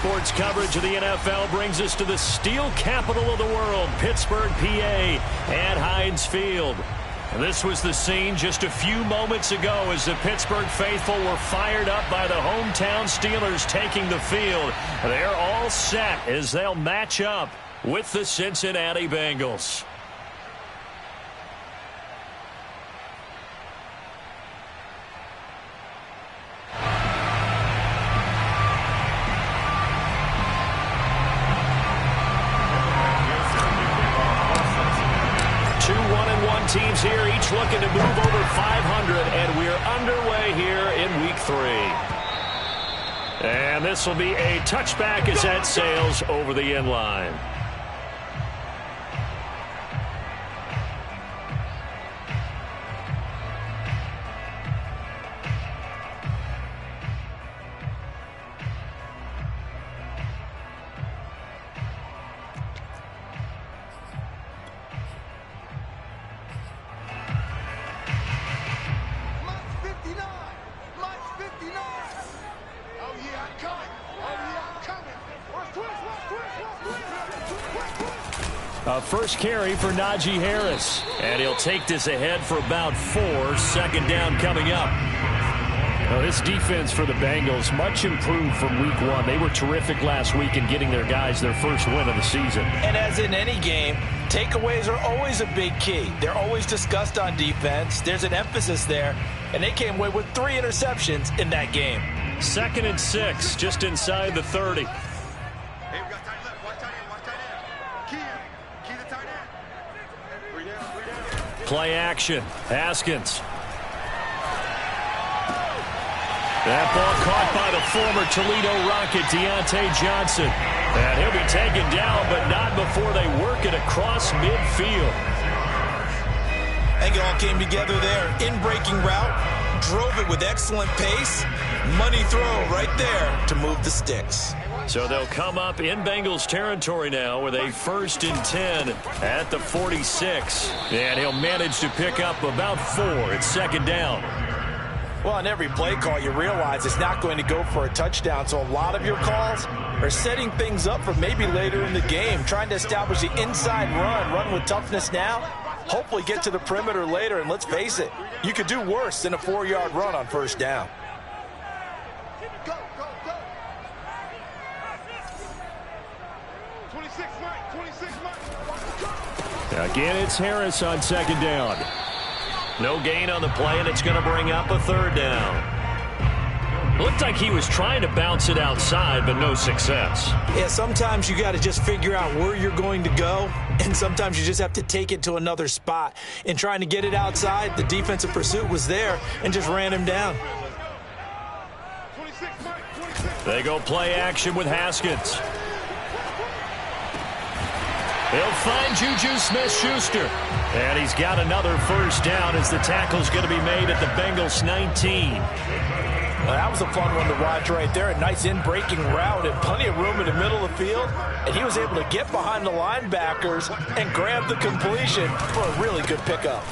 sports coverage of the NFL brings us to the steel capital of the world, Pittsburgh, PA, at Heinz Field. This was the scene just a few moments ago as the Pittsburgh faithful were fired up by the hometown Steelers taking the field. They're all set as they'll match up with the Cincinnati Bengals. Teams here each looking to move over 500, and we're underway here in week 3. And this will be a touchback as that sails over the end line. First carry for Najee Harris. And he'll take this ahead for about 4. Second down coming up. Now, this defense for the Bengals, much improved from week 1. They were terrific last week in getting their guys their first win of the season. And as in any game, takeaways are always a big key. They're always discussed on defense. There's an emphasis there. And they came away with 3 interceptions in that game. 2nd and 6, just inside the 30. Play action. Haskins. That ball caught by the former Toledo Rocket, Deontay Johnson. And he'll be taken down, but not before they work it across midfield. I think it all came together there. In-breaking route. Drove it with excellent pace. Money throw right there to move the sticks. So they'll come up in Bengals territory now with a 1st and 10 at the 46. And he'll manage to pick up about 4. It's 2nd down. Well, on every play call, you realize it's not going to go for a touchdown. So a lot of your calls are setting things up for maybe later in the game, trying to establish the inside run with toughness now. Hopefully get to the perimeter later. And let's face it, you could do worse than a 4-yard run on 1st down. Again, it's Harris on 2nd down. No gain on the play, and it's going to bring up a 3rd down. Looked like he was trying to bounce it outside, but no success. Yeah, sometimes you got to just figure out where you're going to go, and sometimes you just have to take it to another spot. In trying to get it outside, the defensive pursuit was there and just ran him down. They go play action with Haskins. He'll find Juju Smith-Schuster. And he's got another 1st down as the tackle's going to be made at the Bengals 19. Well, that was a fun one to watch right there. A nice in-breaking route and plenty of room in the middle of the field. And he was able to get behind the linebackers and grab the completion for a really good pickup.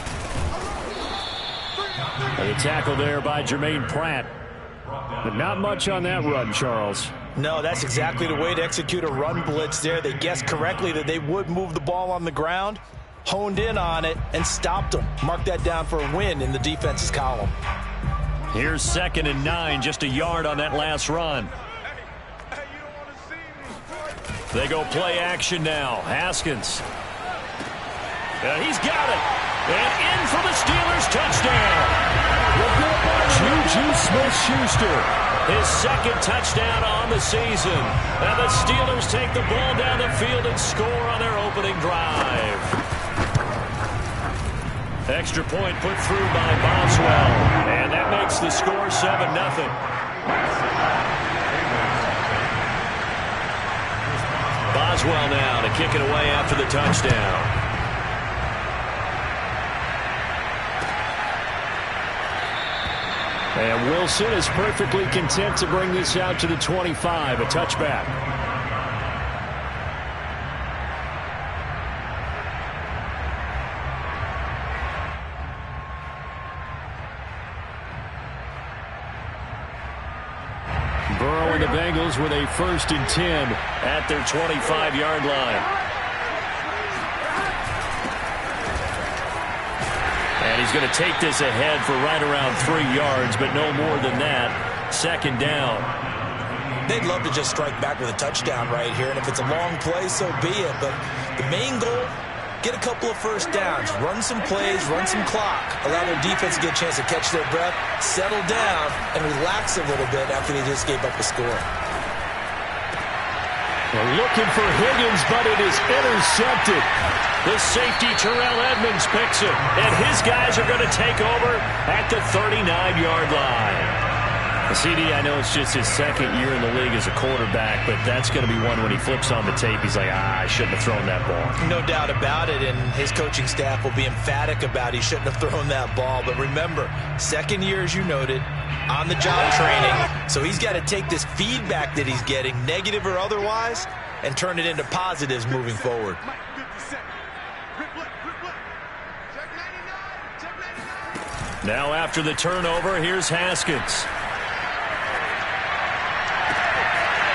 And the tackle there by Jermaine Pratt. But not much on that run, Charles. No, that's exactly the way to execute a run blitz there. They guessed correctly that they would move the ball on the ground, honed in on it, and stopped them. Mark that down for a win in the defense's column. Here's 2nd and 9, just a yard on that last run. They go play action now. Haskins. And he's got it. And in for the Steelers touchdown. Juju Smith-Schuster, his 2nd touchdown on the season. And the Steelers take the ball down the field and score on their opening drive. Extra point put through by Boswell. And that makes the score 7-0. Boswell now to kick it away after the touchdown. And Wilson is perfectly content to bring this out to the 25, a touchback. Burrow and the Bengals with a 1st and 10 at their 25-yard line. And he's going to take this ahead for right around 3 yards, but no more than that. 2nd down. They'd love to just strike back with a touchdown right here, and if it's a long play, so be it. But the main goal, get a couple of 1st downs, run some plays, run some clock, allow their defense to get a chance to catch their breath, settle down, and relax a little bit after they just gave up a score. They're looking for Higgins, but it is intercepted. The safety, Terrell Edmonds, picks it, and his guys are going to take over at the 39-yard line. CD, I know it's just his 2nd year in the league as a quarterback, but that's going to be one when he flips on the tape, he's like, I shouldn't have thrown that ball. No doubt about it, and his coaching staff will be emphatic about he shouldn't have thrown that ball. But remember, 2nd year, as you noted, on-the-job training, so he's got to take this feedback that he's getting, negative or otherwise, and turn it into positives moving forward. Now after the turnover, here's Haskins.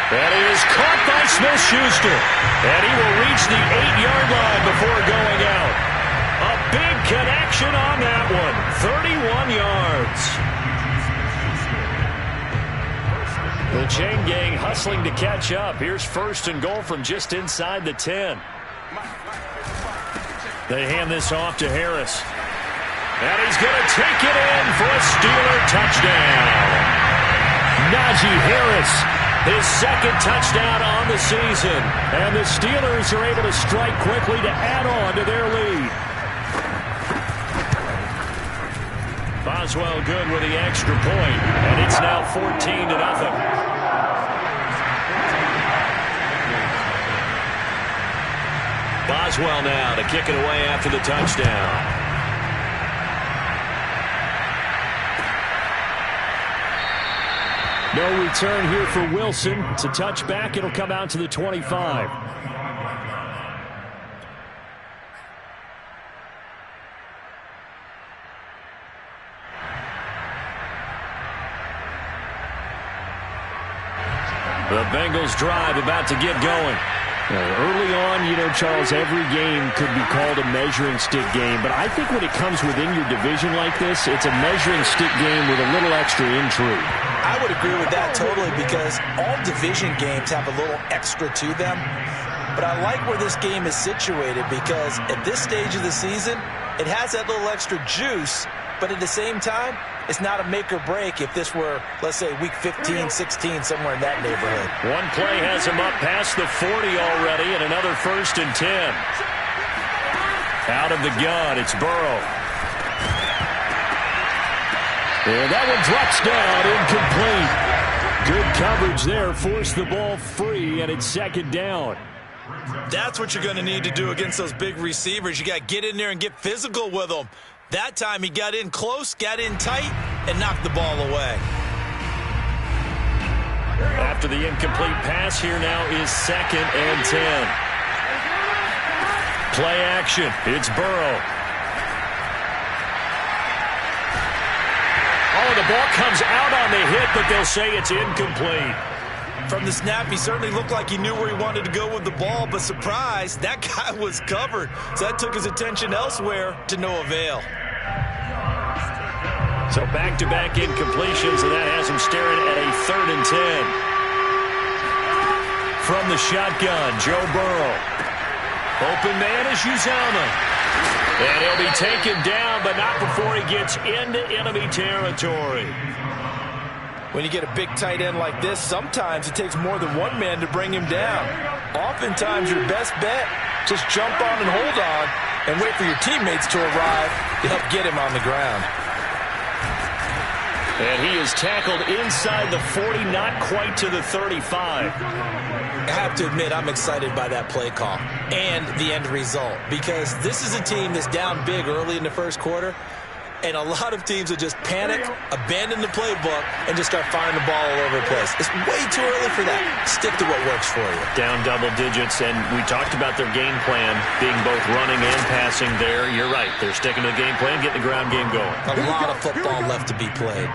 And he is caught by Smith-Schuster. And he will reach the 8-yard line before going out. A big connection on that one. 31 yards. The chain gang hustling to catch up. Here's 1st and goal from just inside the 10. They hand this off to Harris. And he's going to take it in for a Steeler touchdown. Najee Harris, his 2nd touchdown on the season. And the Steelers are able to strike quickly to add on to their lead. Boswell good with the extra point, and it's now 14-0. Boswell now to kick it away after the touchdown. No return here for Wilson. It's a touchback. It'll come out to the 25. The Bengals drive about to get going. Early on, you know, Charles, every game could be called a measuring stick game, but I think when it comes within your division like this, it's a measuring stick game with a little extra intrigue. I would agree with that totally, because all division games have a little extra to them. But I like where this game is situated, because at this stage of the season, it has that little extra juice, but at the same time, it's not a make or break if this were, let's say, week 15, 16, somewhere in that neighborhood. One play has him up past the 40 already, and another 1st and 10. Out of the gun, it's Burrow. And that one drops down, incomplete. Good coverage there, forced the ball free, and it's 2nd down. That's what you're going to need to do against those big receivers. You got to get in there and get physical with them. That time he got in close, got in tight, and knocked the ball away. After the incomplete pass, here now is 2nd and 10. Play action. It's Burrow. Oh, the ball comes out on the hit, but they'll say it's incomplete. From the snap, he certainly looked like he knew where he wanted to go with the ball, but surprise, that guy was covered. So that took his attention elsewhere to no avail. So back-to-back incompletions, and that has him staring at a 3rd and 10. From the shotgun, Joe Burrow. Open man is Uzomah. And he'll be taken down, but not before he gets into enemy territory. When you get a big tight end like this, sometimes it takes more than one man to bring him down. Oftentimes, your best bet, just jump on and hold on and wait for your teammates to arrive to help get him on the ground. And he is tackled inside the 40, not quite to the 35. I have to admit, I'm excited by that play call and the end result, because this is a team that's down big early in the first quarter, and a lot of teams will just panic, abandon the playbook, and just start firing the ball all over the place. It's way too early for that. Stick to what works for you. Down double digits, and we talked about their game plan being both running and passing there. You're right. They're sticking to the game plan, getting the ground game going. A lot of football left to be played.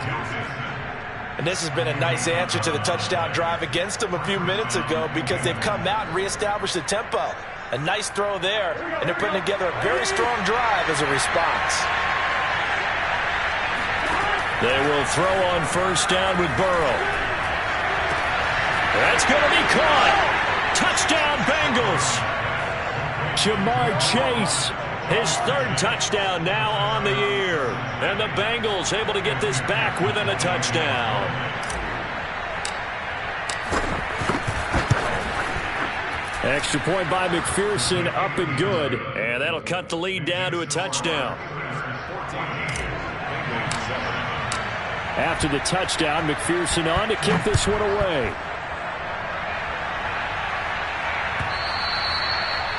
And this has been a nice answer to the touchdown drive against them a few minutes ago because they've come out and reestablished the tempo. A nice throw there, and they're putting together a very strong drive as a response. They will throw on first down with Burrow. That's going to be caught. Touchdown, Bengals. Jamar Chase, his third touchdown now on the year. And the Bengals able to get this back within a touchdown. Extra point by McPherson, up and good. And that'll cut the lead down to a touchdown. After the touchdown, McPherson on to kick this one away.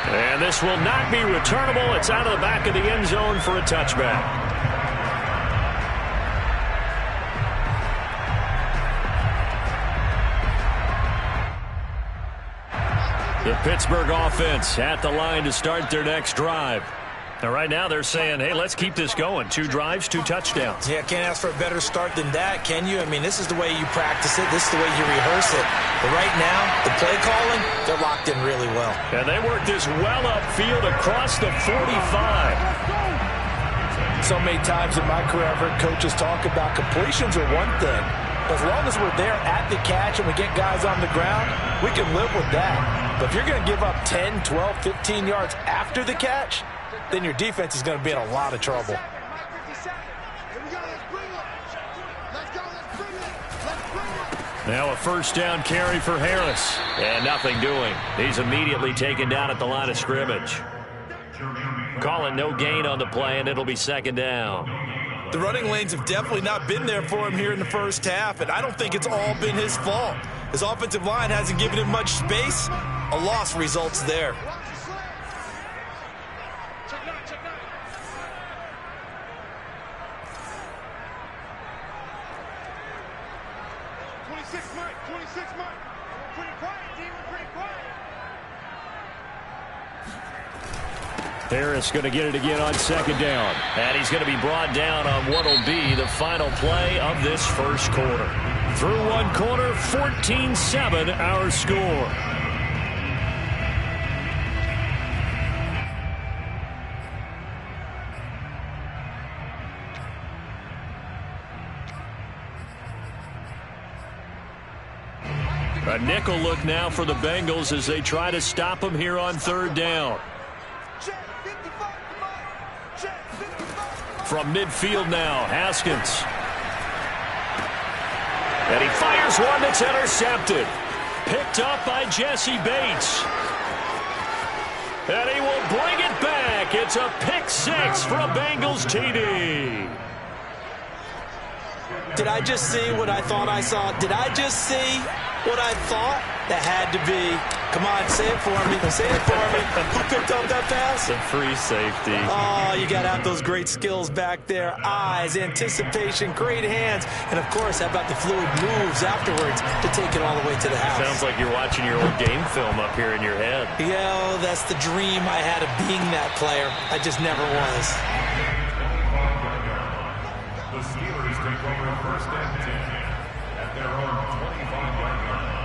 And this will not be returnable. It's out of the back of the end zone for a touchback. The Pittsburgh offense at the line to start their next drive. Now, right now, they're saying, hey, let's keep this going. 2 drives, 2 touchdowns. Yeah, can't ask for a better start than that, can you? I mean, this is the way you practice it. This is the way you rehearse it. But right now, the play calling, they're locked in really well. And they work this well upfield across the 45. So many times in my career, I've heard coaches talk about completions are one thing. But as long as we're there at the catch and we get guys on the ground, we can live with that. But if you're going to give up 10, 12, 15 yards after the catch, then your defense is going to be in a lot of trouble. Now a first down carry for Harris. And nothing doing. He's immediately taken down at the line of scrimmage. Calling no gain on the play, and it'll be second down. The running lanes have definitely not been there for him here in the first half, and I don't think it's all been his fault. His offensive line hasn't given him much space. A loss results there. Harris going to get it again on second down. And he's going to be brought down on what will be the final play of this first quarter. Through one quarter, 14-7 our score. A nickel look now for the Bengals as they try to stop him here on third down. From midfield now, Haskins. And he fires one that's intercepted. Picked up by Jesse Bates. And he will bring it back. It's a pick 6 for a Bengals TD. Did I just see what I thought I saw? Did I just see what I thought? That had to be. Come on, say it for me. Say it for me. Who picked up that pass? The free safety. Oh, you got to have those great skills back there. Eyes, anticipation, great hands. And, of course, how about the fluid moves afterwards to take it all the way to the house? Sounds like you're watching your old game film up here in your head. Yeah, that's the dream I had of being that player. I just never was. The Steelers take over first and 10 at their own 25-yard line.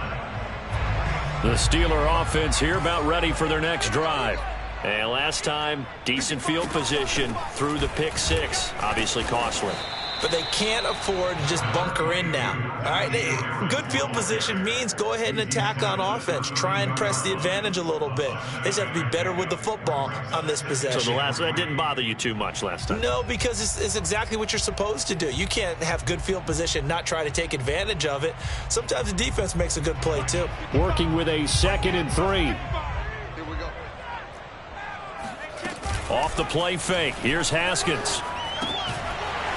The Steeler offense here about ready for their next drive. And last time, decent field position through the pick 6. Obviously costly. But they can't afford to just bunker in now. All right, good field position means go ahead and attack on offense. Try and press the advantage a little bit. They just have to be better with the football on this possession. So that didn't bother you too much last time? No, because it's exactly what you're supposed to do. You can't have good field position, not try to take advantage of it. Sometimes the defense makes a good play, too. Working with a 2nd and 3. Here we go. Off the play fake. Here's Haskins.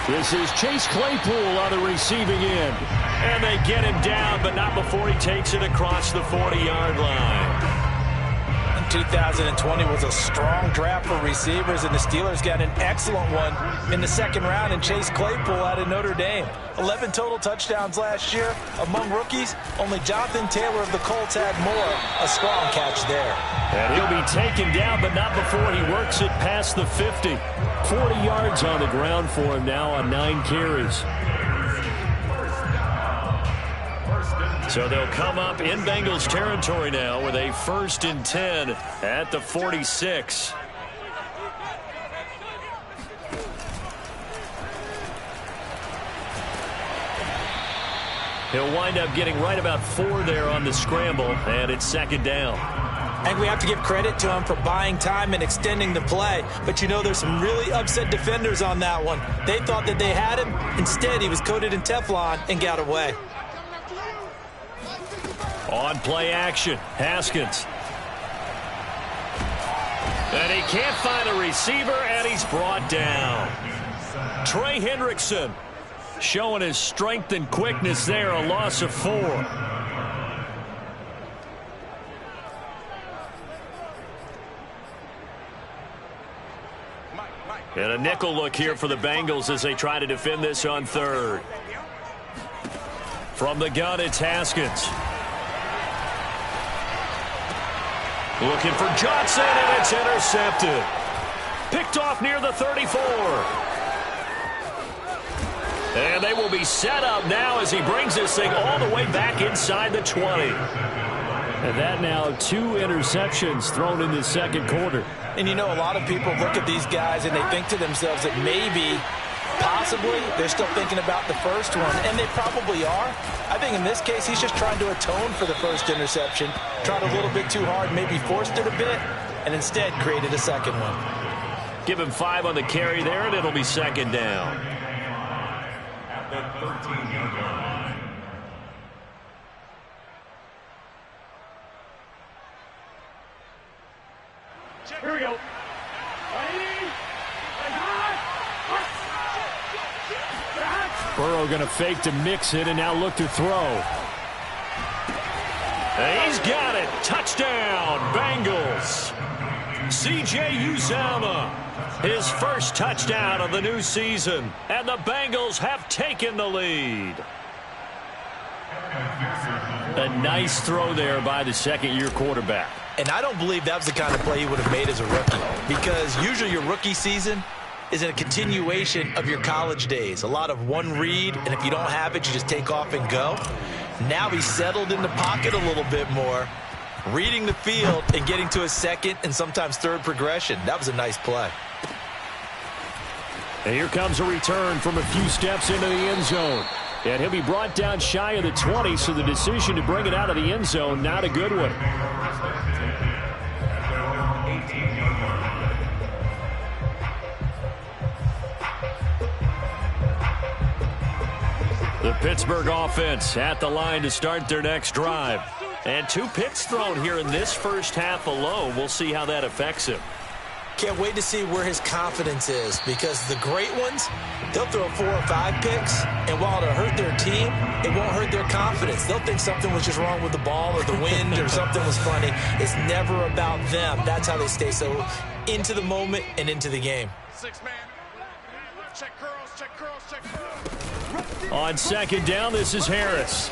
This is Chase Claypool on the receiving end. And they get him down, but not before he takes it across the 40-yard line. 2020 was a strong draft for receivers, and the Steelers got an excellent one in the second round in Chase Claypool out of Notre Dame. 11 total touchdowns last year. Among rookies, only Jonathan Taylor of the Colts had more. A strong catch there. And he'll be taken down, but not before he works it past the 50. 40 yards on the ground for him now on 9 carries. So they'll come up in Bengals territory now with a 1st and 10 at the 46. He'll wind up getting right about 4 there on the scramble, and it's 2nd down. I think we have to give credit to him for buying time and extending the play. But you know there's some really upset defenders on that one. They thought that they had him. Instead, he was coated in Teflon and got away. On play action, Haskins. And he can't find a receiver, and he's brought down. Trey Hendrickson showing his strength and quickness there, a loss of 4. And a nickel look here for the Bengals as they try to defend this on 3rd. From the gun, it's Haskins. Looking for Johnson, and it's intercepted. Picked off near the 34. And they will be set up now as he brings this thing all the way back inside the 20. And that now 2 interceptions thrown in the 2nd quarter. And you know, a lot of people look at these guys and they think to themselves that maybe, possibly, they're still thinking about the first one. And they probably are. I think in this case, he's just trying to atone for the first interception. Tried a little bit too hard, maybe forced it a bit, and instead created a 2nd one. Give him 5 on the carry there, and it'll be 2nd down. At the 13-yard line. Here we go. Burrow going to fake to mix it and now look to throw. And he's got it. Touchdown, Bengals. C.J. Uzomah, his first touchdown of the new season. And the Bengals have taken the lead. A nice throw there by the 2nd-year quarterback. And I don't believe that was the kind of play he would have made as a rookie, because usually your rookie season is in a continuation of your college days. A lot of one read, and if you don't have it, you just take off and go. Now he's settled in the pocket a little bit more, reading the field and getting to a 2nd and sometimes 3rd progression. That was a nice play. And here comes a return from a few steps into the end zone. And he'll be brought down shy of the 20, so the decision to bring it out of the end zone, not a good one. The Pittsburgh offense at the line to start their next drive. And 2 picks thrown here in this first half alone. We'll see how that affects him. Can't wait to see where his confidence is, because the great ones, they'll throw 4 or 5 picks, and while it'll hurt their team, it won't hurt their confidence. They'll think something was just wrong with the ball or the wind or something was funny. It's never about them. That's how they stay so into the moment and into the game. 6-man. Check curls, check curls, check curls. On 2nd down, this is Harris.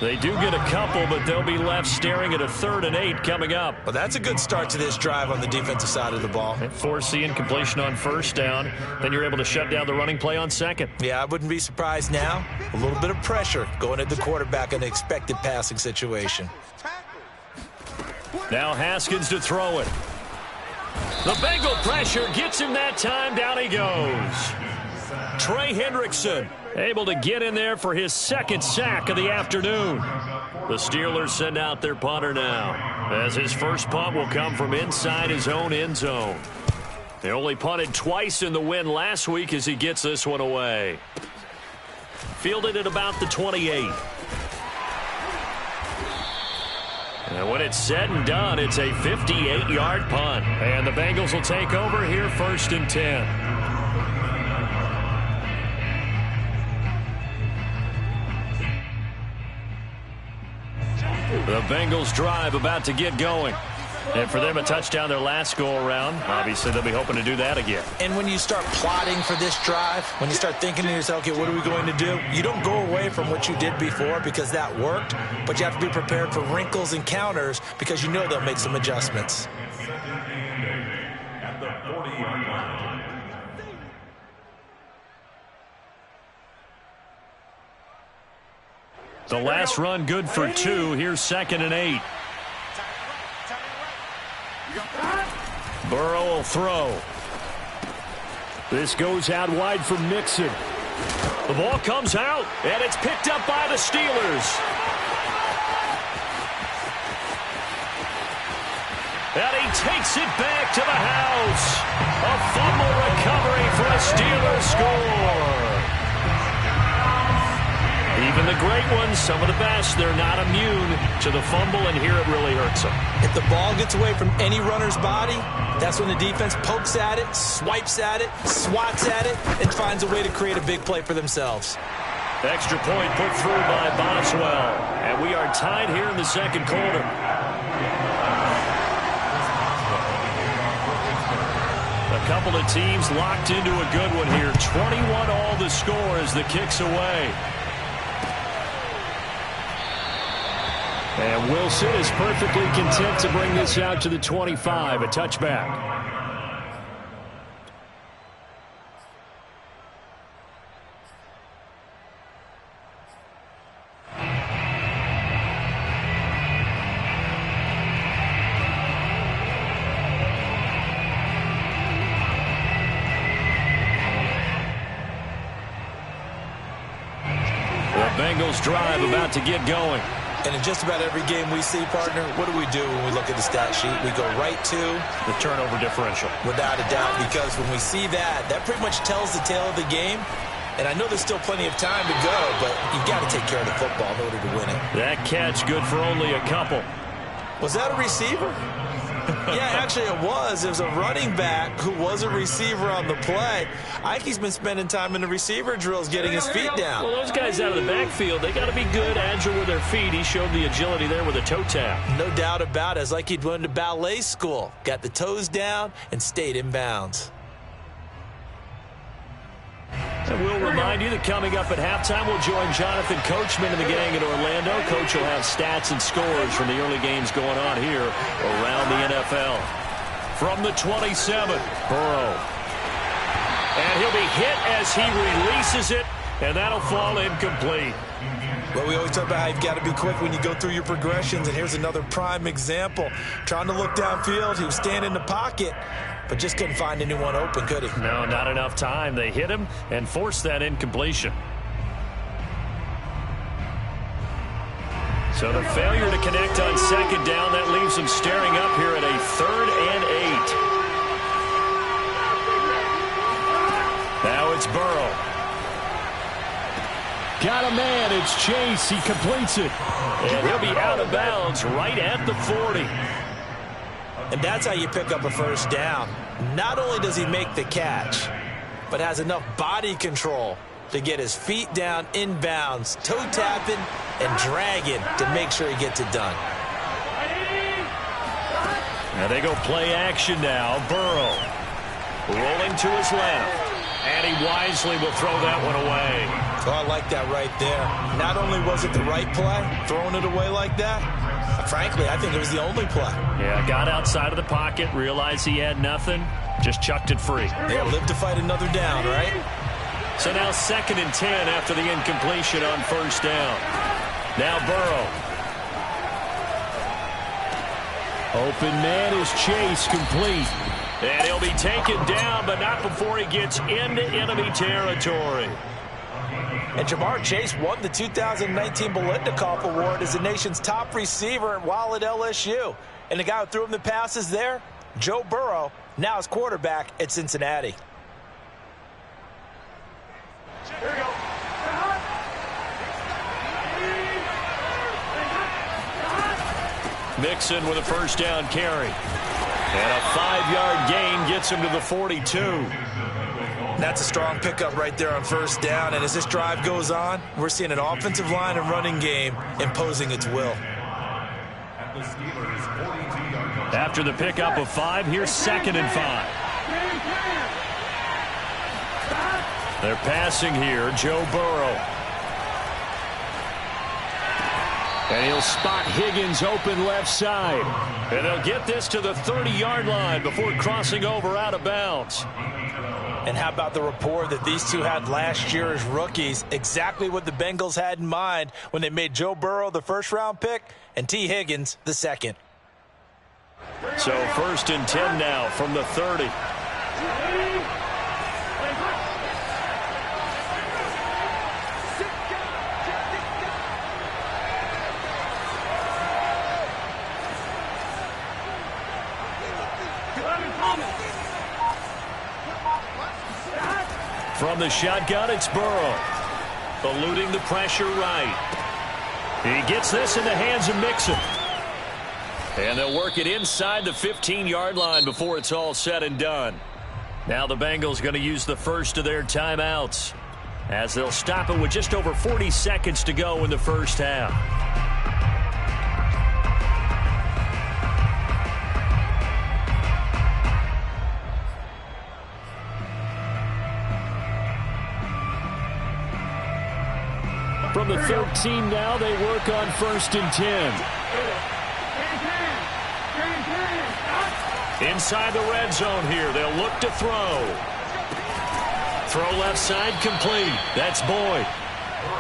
They do get a couple, but they'll be left staring at a 3rd and 8 coming up. Well, that's a good start to this drive on the defensive side of the ball. Force the incompletion on 1st down. Then you're able to shut down the running play on 2nd. Yeah, I wouldn't be surprised now. A little bit of pressure going at the quarterback in an expected passing situation. Now Haskins to throw it. The Bengal pressure gets him that time. Down he goes. Trey Hendrickson able to get in there for his 2nd sack of the afternoon. The Steelers send out their punter now, as his first punt will come from inside his own end zone. They only punted twice in the win last week as he gets this one away. Fielded at about the 28. And when it's said and done, it's a 58-yard punt. And the Bengals will take over here 1st and 10. The Bengals drive about to get going. And for them, a touchdown their last go-around. Obviously, they'll be hoping to do that again. And when you start plotting for this drive, when you start thinking to yourself, okay, what are we going to do? You don't go away from what you did before because that worked, but you have to be prepared for wrinkles and counters because you know they'll make some adjustments. At the 40-yard line. The last run good for 2. Here's 2nd and 8. Burrow will throw. This goes out wide for Mixon. The ball comes out, and it's picked up by the Steelers. And he takes it back to the house. A fumble recovery for a Steelers score. Even the great ones, some of the best, they're not immune to the fumble, and here it really hurts them. If the ball gets away from any runner's body, that's when the defense pokes at it, swipes at it, swats at it, and finds a way to create a big play for themselves. Extra point put through by Boswell, and we are tied here in the second quarter. A couple of teams locked into a good one here. 21 all the score as the kick's away. And Wilson is perfectly content to bring this out to the 25, a touchback. The Bengals drive about to get going. And in just about every game we see, partner, what do we do when we look at the stat sheet? We go right to the turnover differential. Without a doubt, because when we see that, that pretty much tells the tale of the game. And I know there's still plenty of time to go, but you've got to take care of the football in order to win it. That catch good for only a couple. Was that a receiver? Yeah, actually it was. It was a running back who was a receiver on the play. I think he's been spending time in the receiver drills getting his feet down. Well, those guys out of the backfield, they got to be good, agile with their feet. He showed the agility there with a toe tap. No doubt about it. It's like he'd went to ballet school. Got the toes down and stayed in bounds. And we'll remind you that coming up at halftime, we'll join Jonathan Coachman and the gang in Orlando. Coach will have stats and scores from the early games going on here around the NFL. From the 27, Burrow. And he'll be hit as he releases it, and that'll fall incomplete. Well, we always talk about how you've got to be quick when you go through your progressions, and here's another prime example. Trying to look downfield, he was standing in the pocket, but just couldn't find anyone open, could he? No, not enough time. They hit him and forced that incompletion. So the failure to connect on second down, that leaves them staring up here at a 3rd and 8. Now it's Burrow. Got a man. It's Chase. He completes it. And he'll be out of bounds right at the 40. And that's how you pick up a first down. Not only does he make the catch, but has enough body control to get his feet down in bounds, toe tapping and dragging to make sure he gets it done. Now they go play action now. Burrow rolling to his left. And he wisely will throw that one away. Oh, I like that right there. Not only was it the right play, throwing it away like that, frankly, I think it was the only play. Yeah, got outside of the pocket, realized he had nothing, just chucked it free. Yeah, live to fight another down, right? So now 2nd and 10 after the incompletion on first down. Now Burrow. Open man is Chase, complete. And he'll be taken down, but not before he gets into enemy territory. And Jamar Chase won the 2019 Biletnikoff Award as the nation's top receiver while at LSU. And the guy who threw him the passes there, Joe Burrow, now his quarterback at Cincinnati. Here we go. Mixon with a first down carry. And a 5-yard gain gets him to the 42. That's a strong pickup right there on first down. And as this drive goes on, we're seeing an offensive line and running game imposing its will. After the pickup of 5, here's 2nd and 5. They're passing here, Joe Burrow. And he'll spot Higgins open left side. And they'll get this to the 30-yard line before crossing over out of bounds. And how about the rapport that these two had last year as rookies? Exactly what the Bengals had in mind when they made Joe Burrow the first-round pick and T. Higgins the second. So 1st and 10 now from the 30. From the shotgun, it's Burrow. Eluding the pressure right. He gets this in the hands of Mixon. And they'll work it inside the 15-yard line before it's all said and done. Now the Bengals going to use the first of their timeouts, as they'll stop it with just over 40 seconds to go in the first half. From the 13 now, they work on 1st and 10. Inside the red zone here, they'll look to throw. Throw left side, complete. That's Boyd.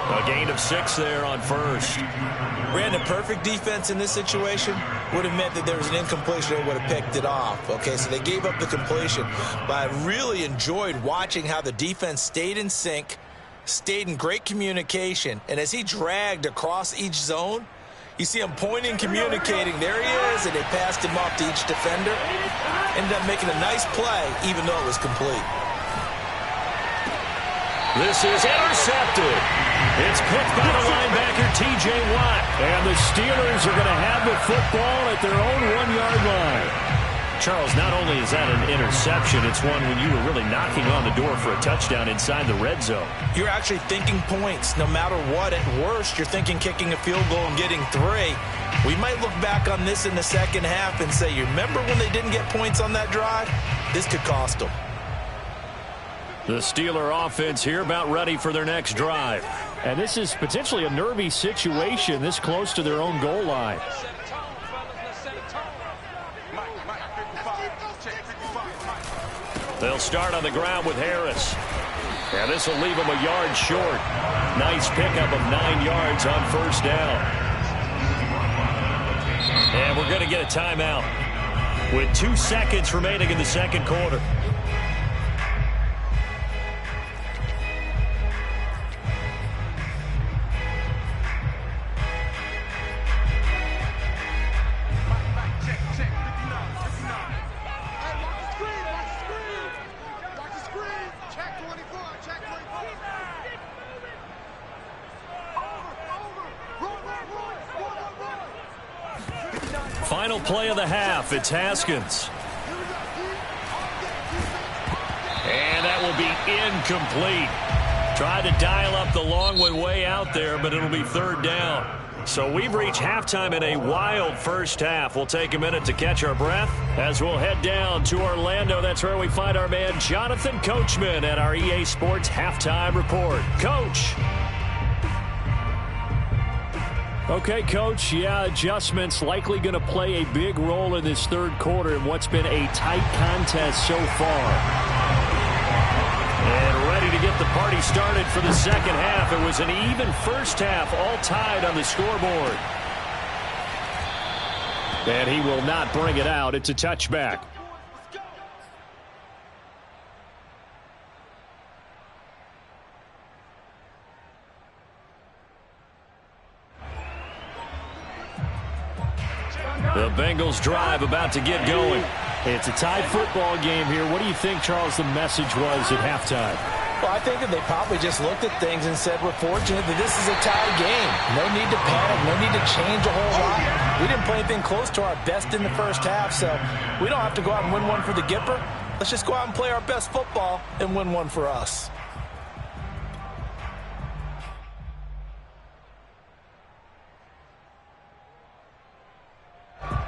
A gain of 6 there on 1st. Brandon, perfect defense in this situation would have meant that there was an incompletion. They would have picked it off. Okay, so they gave up the completion. But I really enjoyed watching how the defense stayed in sync, stayed in great communication, and as he dragged across each zone, you see him pointing, communicating. There he is, and they passed him off to each defender. Ended up making a nice play, even though it was complete. This is intercepted. It's picked by the linebacker, T.J. Watt. And the Steelers are going to have the football at their own 1-yard line. Charles, not only is that an interception, it's one when you were really knocking on the door for a touchdown inside the red zone. You're actually thinking points no matter what. At worst, you're thinking kicking a field goal and getting 3. We might look back on this in the second half and say, you remember when they didn't get points on that drive? This could cost them. The Steeler offense here about ready for their next drive. And this is potentially a nervy situation this close to their own goal line. They'll start on the ground with Harris. And this will leave them a yard short. Nice pickup of 9 yards on 1st down. And we're going to get a timeout with 2 seconds remaining in the second quarter. Final play of the half. It's Haskins. And that will be incomplete. Tried to dial up the long way out there, but it'll be 3rd down. So we've reached halftime in a wild first half. We'll take a minute to catch our breath as we'll head down to Orlando. That's where we find our man Jonathan Coachman at our EA Sports Halftime Report. Coach. Okay, Coach, yeah, adjustments likely going to play a big role in this 3rd quarter in what's been a tight contest so far. And ready to get the party started for the second half. It was an even first half, all tied on the scoreboard. And he will not bring it out. It's a touchback. The Bengals drive about to get going. It's a tied football game here. What do you think, Charles, the message was at halftime? Well, I think that they probably just looked at things and said, we're fortunate that this is a tied game. No need to panic. No need to change a whole lot. We didn't play anything close to our best in the first half, so we don't have to go out and win one for the Gipper. Let's just go out and play our best football and win one for us.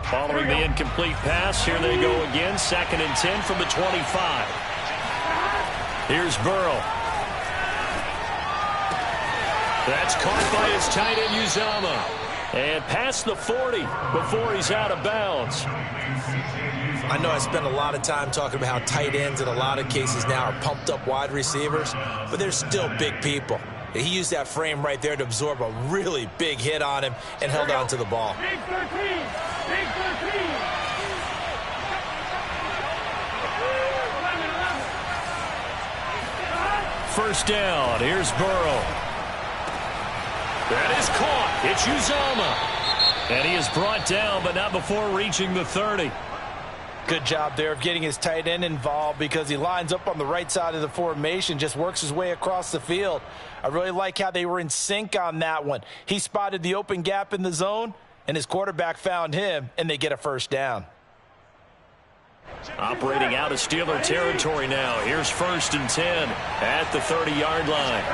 Following the incomplete pass, here they go again. 2nd and 10 from the 25. Here's Burrow. That's caught by his tight end, Uzama. And past the 40 before he's out of bounds. I know I spend a lot of time talking about how tight ends in a lot of cases now are pumped up wide receivers, but they're still big people. He used that frame right there to absorb a really big hit on him and held on to the ball. Big 13. Big 13. First down. Here's Burrow. That is caught. It's Uzomah. And he is brought down, but not before reaching the 30. Good job there of getting his tight end involved because he lines up on the right side of the formation, just works his way across the field. I really like how they were in sync on that one. He spotted the open gap in the zone, and his quarterback found him, and they get a first down. Operating out of Steeler territory now. Here's 1st and 10 at the 30-yard line.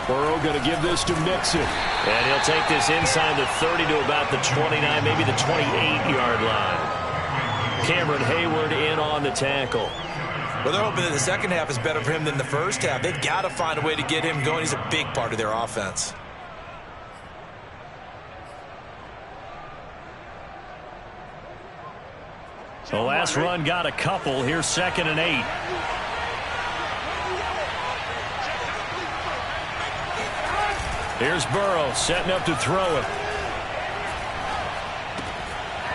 Burrow going to give this to Mixon. And he'll take this inside the 30 to about the 29, maybe the 28-yard line. Cameron Hayward in on the tackle. Well, they're hoping that the second half is better for him than the first half. They've got to find a way to get him going. He's a big part of their offense. The last run got a couple. Here's 2nd and 8. Here's Burrow setting up to throw it.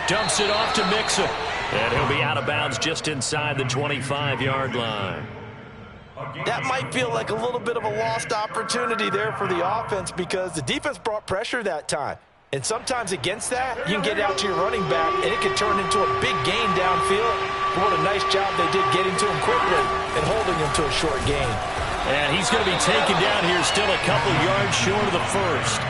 Dumps it off to Mixon. And he'll be out of bounds just inside the 25-yard line. That might feel like a little bit of a lost opportunity there for the offense because the defense brought pressure that time. And sometimes against that, you can get out to your running back, and it can turn into a big gain downfield. But what a nice job they did getting to him quickly and holding him to a short gain. And he's going to be taken down here still a couple yards short of the first.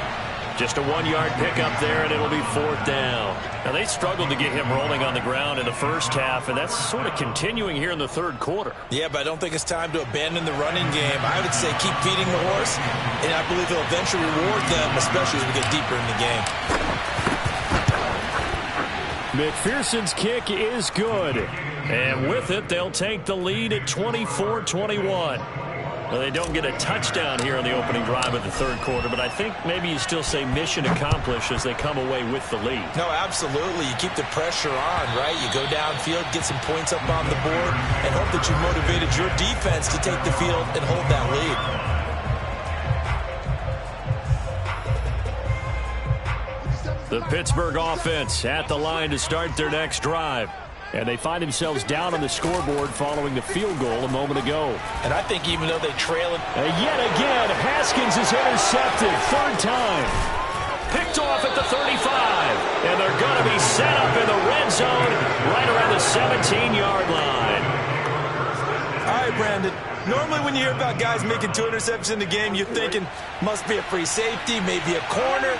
Just a 1-yard pickup there, and it'll be 4th down. Now, they struggled to get him rolling on the ground in the first half, and that's sort of continuing here in the third quarter. Yeah, but I don't think it's time to abandon the running game. I would say keep feeding the horse, and I believe he'll eventually reward them, especially as we get deeper in the game. McPherson's kick is good. And with it, they'll take the lead at 24-21. Well, they don't get a touchdown here in the opening drive of the third quarter, but I think maybe you still say mission accomplished as they come away with the lead. No, absolutely. You keep the pressure on, right? You go downfield, get some points up on the board, and hope that you motivated your defense to take the field and hold that lead. The Pittsburgh offense at the line to start their next drive. And they find themselves down on the scoreboard following the field goal a moment ago. And I think even though they trail it... yet again, Haskins is intercepted. 3rd time. Picked off at the 35. And they're going to be set up in the red zone right around the 17-yard line. All right, Brandon. Normally when you hear about guys making 2 interceptions in the game, you're thinking must be a free safety, maybe a corner.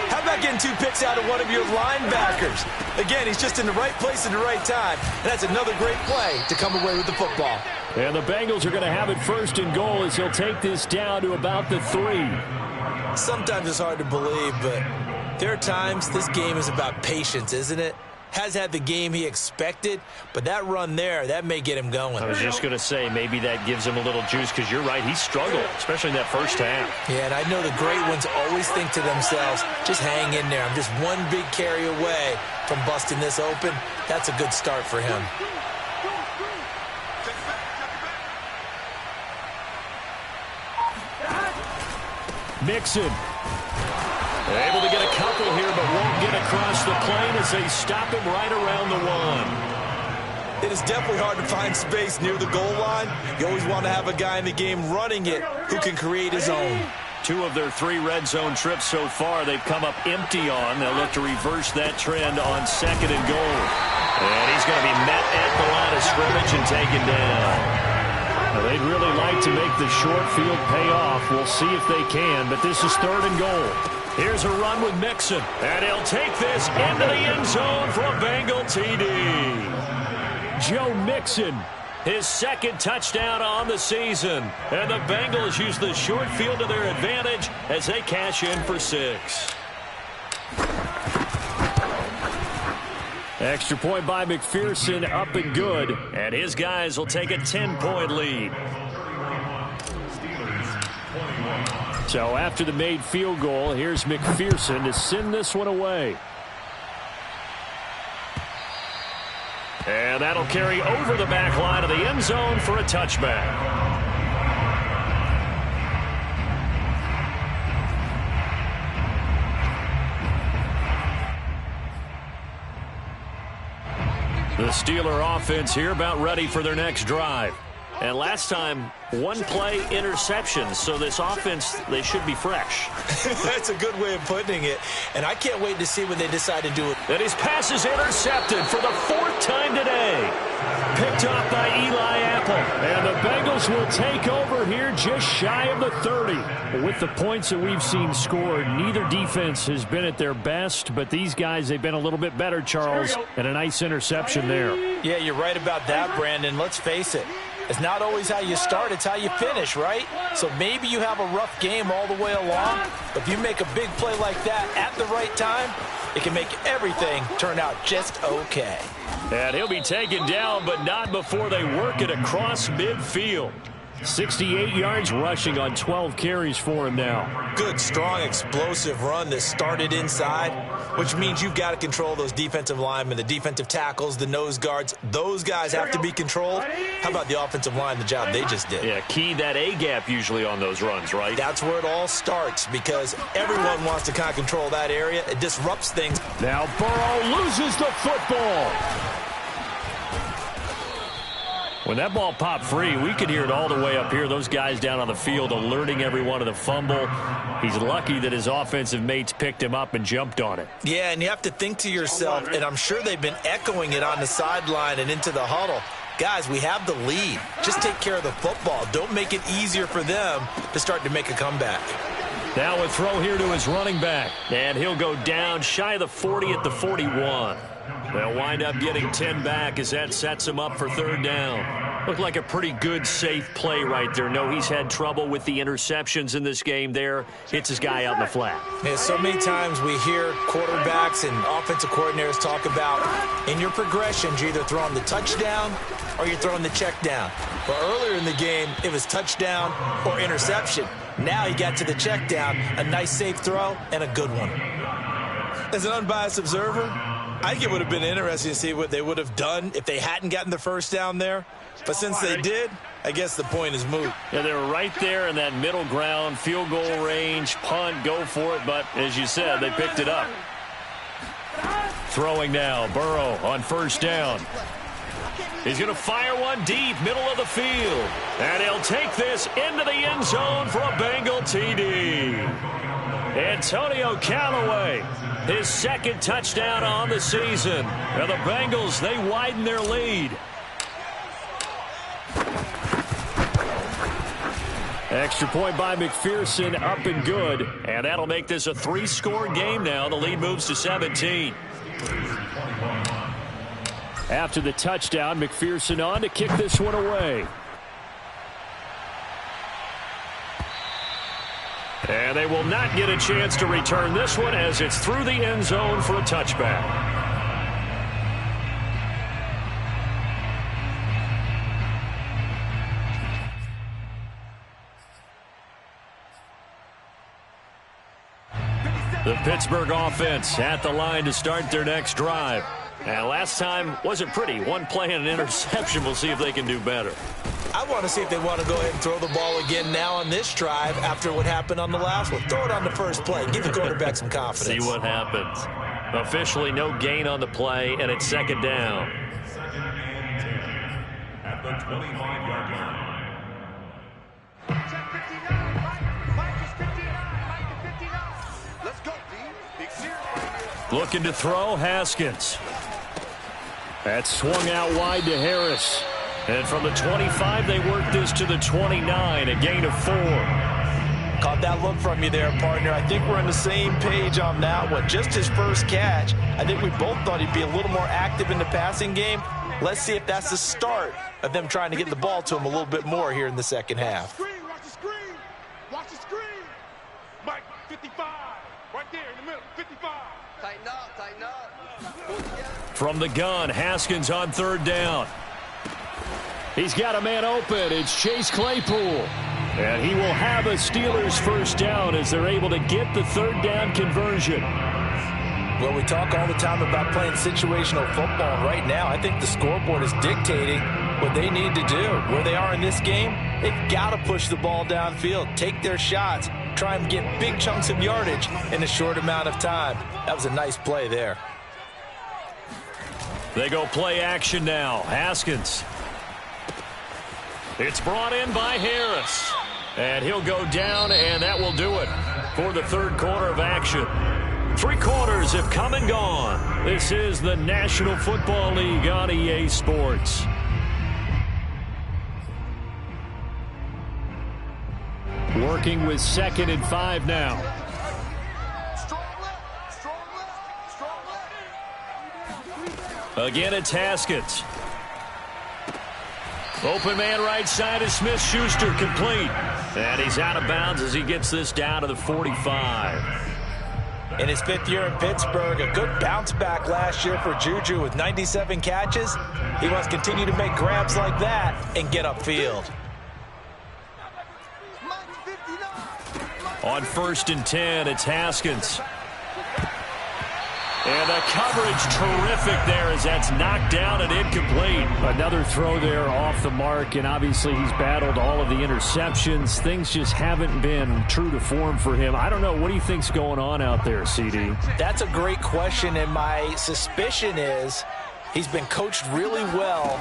How about getting 2 picks out of one of your linebackers? Again, he's just in the right place at the right time. And that's another great play to come away with the football. And the Bengals are going to have it 1st and goal as he'll take this down to about the 3. Sometimes it's hard to believe, but there are times this game is about patience, isn't it? Has had the game he expected, but that run there, that may get him going. I was just going to say, maybe that gives him a little juice because you're right, he struggled, especially in that first half. Yeah, and I know the great ones always think to themselves, just hang in there. I'm just one big carry away from busting this open. That's a good start for him. Mixon. Able to get a couple here, but won't get across the plane as they stop him right around the 1. It is definitely hard to find space near the goal line. You always want to have a guy in the game running it who can create his own. 2 of their 3 red zone trips so far, they've come up empty on. They'll look to reverse that trend on 2nd and goal. And he's going to be met at the line of scrimmage and taken down. Now, they'd really like to make the short field pay off. We'll see if they can, but this is 3rd and goal. Here's a run with Mixon, and he'll take this into the end zone for a Bengal TD. Joe Mixon, his 2nd touchdown on the season. And the Bengals use the short field to their advantage as they cash in for 6. Extra point by McPherson, up and good. And his guys will take a 10-point lead. So after the made field goal, here's McPherson to send this one away. And that'll carry over the back line of the end zone for a touchback. The Steeler offense here about ready for their next drive. And last time, one play interception. So this offense, they should be fresh. That's a good way of putting it. And I can't wait to see when they decide to do it. And his pass is intercepted for the fourth time today. Picked off by Eli Apple. And the Bengals will take over here just shy of the 30. With the points that we've seen scored, neither defense has been at their best. But these guys, they've been a little bit better, Charles. And a nice interception there. Yeah, you're right about that, Brandon. Let's face it. It's not always how you start, it's how you finish, right? So maybe you have a rough game all the way along, but if you make a big play like that at the right time, it can make everything turn out just okay. And he'll be taken down, but not before they work it across midfield. 68 yards rushing on 12 carries for him now. Good, strong, explosive run that started inside, which means you've got to control those defensive linemen, the defensive tackles, the nose guards. Those guys have to be controlled. How about the offensive line, the job they just did? Yeah, key that A-gap usually on those runs, right? That's where it all starts because everyone wants to kind of control that area. It disrupts things. Now Burrow loses the football. When that ball popped free, we could hear it all the way up here. Those guys down on the field alerting everyone of the fumble. He's lucky that his offensive mates picked him up and jumped on it. Yeah, and you have to think to yourself, and I'm sure they've been echoing it on the sideline and into the huddle. Guys, we have the lead. Just take care of the football. Don't make it easier for them to start to make a comeback. Now a throw here to his running back. And he'll go down shy of the 40 at the 41. They'll wind up getting 10 back as that sets him up for third down. Looked like a pretty good, safe play right there. No, he's had trouble with the interceptions in this game there. Hits his guy out in the flat. Yeah, so many times we hear quarterbacks and offensive coordinators talk about in your progressions, you're either throwing the touchdown or you're throwing the check down. But earlier in the game, it was touchdown or interception. Now he got to the check down, a nice safe throw, and a good one. As an unbiased observer, I think it would have been interesting to see what they would have done if they hadn't gotten the first down there. But since they did, I guess the point is moot. Yeah, they were right there in that middle ground, field goal range, punt, go for it. But as you said, they picked it up. Throwing now, Burrow on first down. He's going to fire one deep, middle of the field. And he'll take this into the end zone for a Bengal TD. Antonio Callaway, his second touchdown on the season. And the Bengals, they widen their lead. Extra point by McPherson, up and good. And that'll make this a 3-score game now. The lead moves to 17. After the touchdown, McPherson on to kick this one away. And they will not get a chance to return this one as it's through the end zone for a touchback. The Pittsburgh offense at the line to start their next drive. And last time wasn't pretty. One play and an interception. We'll see if they can do better. I want to see if they want to go ahead and throw the ball again now on this drive after what happened on the last one. Throw it on the first play. Give the quarterback some confidence. See what happens. Officially no gain on the play, and it's second down. At the 25-yard line. Looking to throw, Haskins. That swung out wide to Harris. And from the 25, they work this to the 29, a gain of 4. Caught that look from you there, partner. I think we're on the same page on that one. Just his first catch. I think we both thought he'd be a little more active in the passing game. Let's see if that's the start of them trying to get the ball to him a little bit more here in the second half. Watch the screen. Watch the screen. Mike, 55. Right there in the middle, 55. Tighten up, tighten up. From the gun, Haskins on third down. He's got a man open. It's Chase Claypool. And he will have a Steelers first down as they're able to get the third down conversion. Well, we talk all the time about playing situational football, and right now I think the scoreboard is dictating what they need to do. Where they are in this game, they've got to push the ball downfield, take their shots, try and get big chunks of yardage in a short amount of time. That was a nice play there. They go play action now. Haskins. It's brought in by Harris. And he'll go down, and that will do it for the third quarter of action. 3 quarters have come and gone. This is the National Football League on EA Sports. Working with 2nd and 5 now. Again, it's Haskins. Open man right side is Smith-Schuster, complete. And he's out of bounds as he gets this down to the 45. In his 5th year in Pittsburgh, a good bounce back last year for Juju with 97 catches. He wants to continue to make grabs like that and get upfield. On 1st and 10, it's Haskins. And the coverage terrific there as that's knocked down and incomplete. Another throw there off the mark, and obviously he's battled all of the interceptions. Things just haven't been true to form for him. I don't know. What do you think's going on out there, CD? That's a great question, and my suspicion is he's been coached really well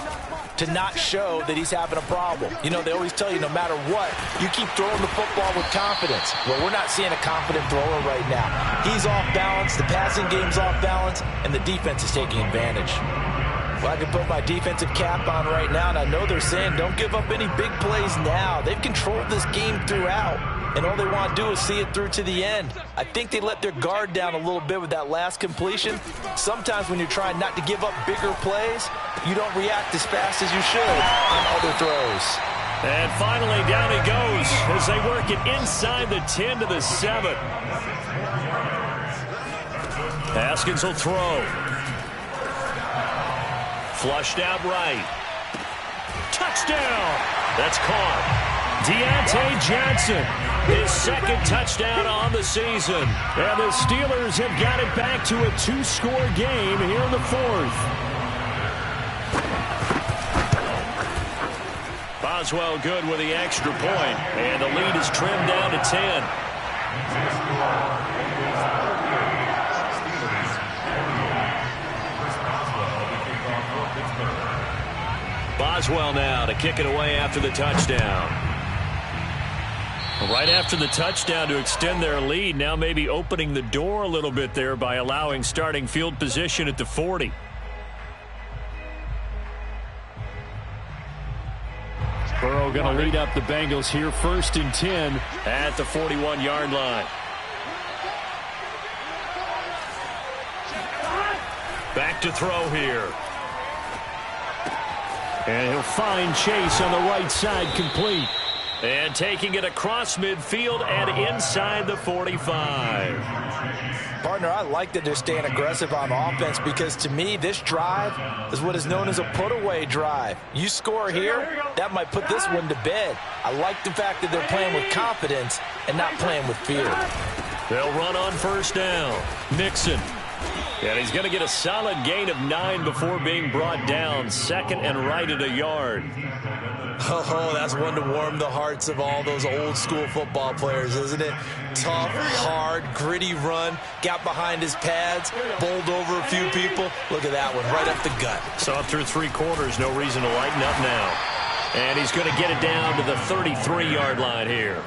to not show that he's having a problem. You know, they always tell you no matter what, you keep throwing the football with confidence. Well, we're not seeing a confident thrower right now. He's off balance, the passing game's off balance, and the defense is taking advantage. Well, I can put my defensive cap on right now, and I know they're saying don't give up any big plays now. They've controlled this game throughout, and all they want to do is see it through to the end. I think they let their guard down a little bit with that last completion. Sometimes when you're trying not to give up bigger plays, you don't react as fast as you should on other throws. And finally, down he goes as they work it inside the 10 to the 7. Haskins will throw. Flushed out right. Touchdown! That's caught. Deontay Johnson, his 2nd touchdown on the season. And the Steelers have got it back to a 2-score game here in the 4th. Boswell good with the extra point, and the lead is trimmed down to 10. Boswell now to kick it away after the touchdown. Right after the touchdown to extend their lead, now maybe opening the door a little bit there by allowing starting field position at the 40. Burrow going to lead up the Bengals here, 1st and 10 at the 41-yard line. Back to throw here. And he'll find Chase on the right side, complete. And taking it across midfield and inside the 45. Partner, I like that they're staying aggressive on offense because to me, this drive is what is known as a put-away drive. You score here, that might put this one to bed. I like the fact that they're playing with confidence and not playing with fear. They'll run on 1st down. Mixon. And he's going to get a solid gain of 9 before being brought down. 2nd and right at a yard. Oh, that's one to warm the hearts of all those old-school football players, isn't it? Tough, hard, gritty run. Got behind his pads, bowled over a few people. Look at that one, right up the gut. So through 3 quarters, no reason to lighten up now. And he's going to get it down to the 33-yard line here.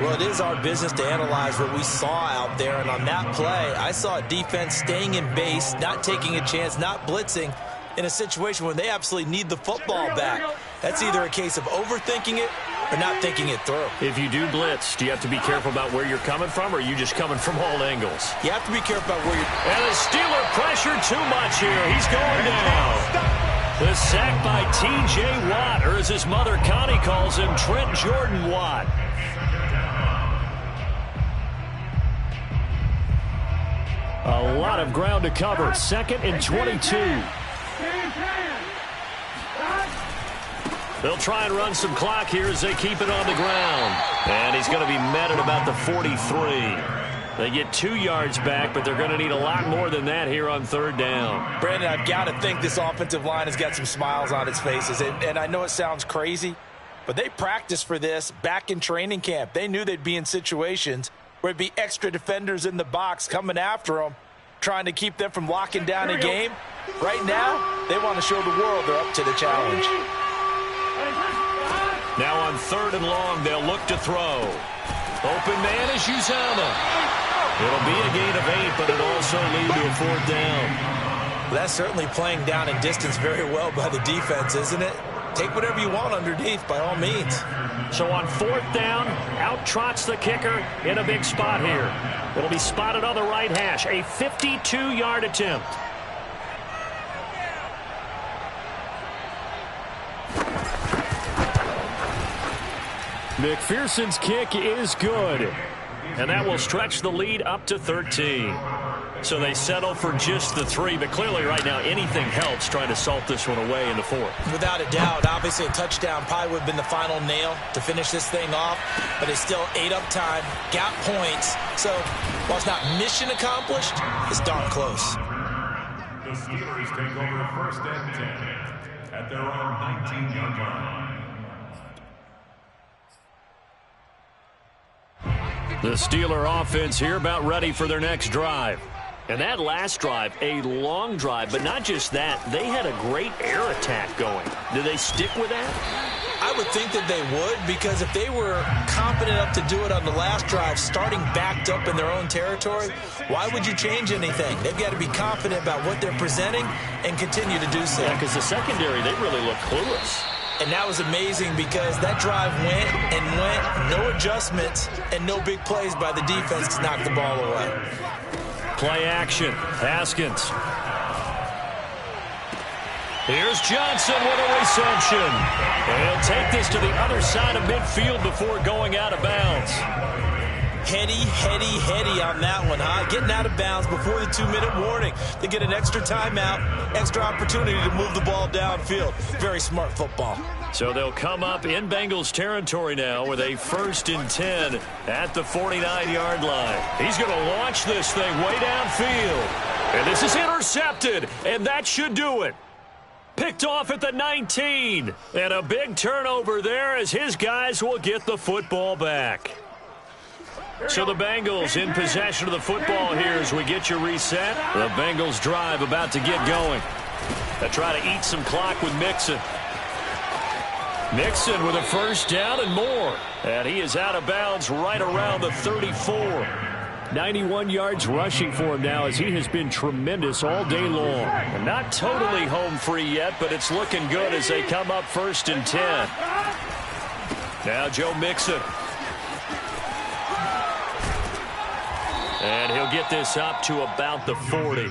Well, it is our business to analyze what we saw out there. And on that play, I saw a defense staying in base, not taking a chance, not blitzing in a situation where they absolutely need the football back. That's either a case of overthinking it or not thinking it through. If you do blitz, do you have to be careful about where you're coming from, or are you just coming from all angles? You have to be careful about where you're... And the Steeler pressure too much here. He's going down. The sack by T.J. Watt, or as his mother Connie calls him, Trent Jordan Watt. A lot of ground to cover. 2nd and 22. They'll try and run some clock here as they keep it on the ground. And he's going to be met at about the 43. They get 2 yards back, but they're going to need a lot more than that here on third down. Brandon, I've got to think this offensive line has got some smiles on its faces. And I know it sounds crazy, but they practiced for this back in training camp. They knew they'd be in situations where it'd be extra defenders in the box coming after them, trying to keep them from locking down a game. Right now, they want to show the world they're up to the challenge. Now on 3rd and long, they'll look to throw. Open man is Uzama. It'll be a gain of 8, but it'll also lead to a 4th down. Well, that's certainly playing down in distance very well by the defense, isn't it? Take whatever you want underneath, by all means. So on 4th down, out trots the kicker in a big spot here. It'll be spotted on the right hash, a 52-yard attempt. McPherson's kick is good. And that will stretch the lead up to 13. So they settle for just the 3, but clearly right now anything helps trying to salt this one away in the 4th. Without a doubt, obviously a touchdown probably would have been the final nail to finish this thing off, but it's still ate up time, got points. So while it's not mission accomplished, it's darn close. The Steelers take over 1st and 10 at their own 19-yard line. The Steeler offense here about ready for their next drive. And that last drive, a long drive, but not just that. They had a great air attack going. Do they stick with that? I would think that they would, because if they were confident enough to do it on the last drive, starting backed up in their own territory, why would you change anything? They've got to be confident about what they're presenting and continue to do so. Yeah, because the secondary, they really look clueless. And that was amazing because that drive went and went, no adjustments, and no big plays by the defense to knock the ball away. Play action. Haskins. Here's Johnson with a reception. And he'll take this to the other side of midfield before going out of bounds. Heady on that one, huh? Getting out of bounds before the 2-minute warning. They get an extra timeout, extra opportunity to move the ball downfield. Very smart football. So they'll come up in Bengals territory now with a 1st and 10 at the 49-yard line. He's going to launch this thing way downfield. And this is intercepted, and that should do it. Picked off at the 19. And a big turnover there as his guys will get the football back. So the Bengals in possession of the football here as we get you reset. The Bengals drive about to get going. They try to eat some clock with Mixon. Mixon with a 1st down and more. And he is out of bounds right around the 34. 91 yards rushing for him now as he has been tremendous all day long. And not totally home free yet, but it's looking good as they come up 1st and 10. Now Joe Mixon. And he'll get this up to about the 40.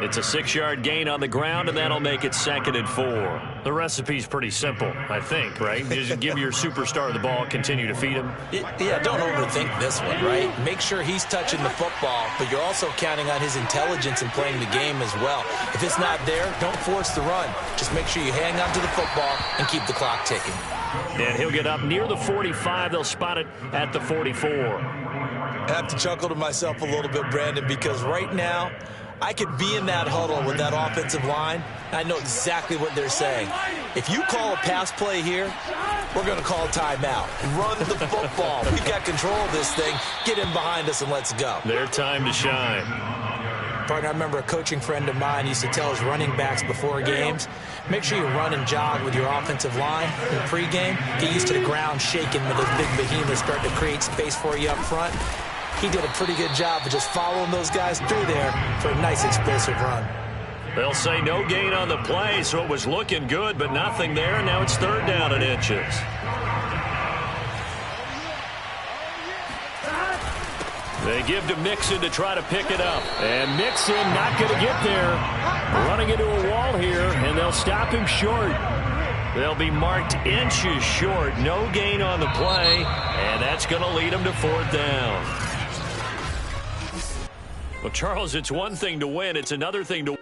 It's a 6-yard gain on the ground, and that'll make it 2nd and 4. The recipe's pretty simple, I think, right? Just give your superstar the ball, continue to feed him. Yeah, don't overthink this one, right? Make sure he's touching the football, but you're also counting on his intelligence in playing the game as well. If it's not there, don't force the run. Just make sure you hang on to the football and keep the clock ticking. And he'll get up near the 45. They'll spot it at the 44. I have to chuckle to myself a little bit, Brandon, because right now I could be in that huddle with that offensive line, and I know exactly what they're saying. If you call a pass play here, we're going to call a timeout. Run the football. We've got control of this thing. Get in behind us and let's go. Their time to shine. Partner, I remember a coaching friend of mine used to tell his running backs before games, make sure you run and jog with your offensive line in pregame. Get used to the ground shaking when those big behemoths start to create space for you up front. He did a pretty good job of just following those guys through there for a nice explosive run. They'll say no gain on the play, so it was looking good, but nothing there. Now it's 3rd down and inches. They give to Mixon to try to pick it up. And Mixon not going to get there. Running into a wall here, and they'll stop him short. They'll be marked inches short. No gain on the play, and that's going to lead them to 4th down. Well, Charles, it's one thing to win. It's another thing to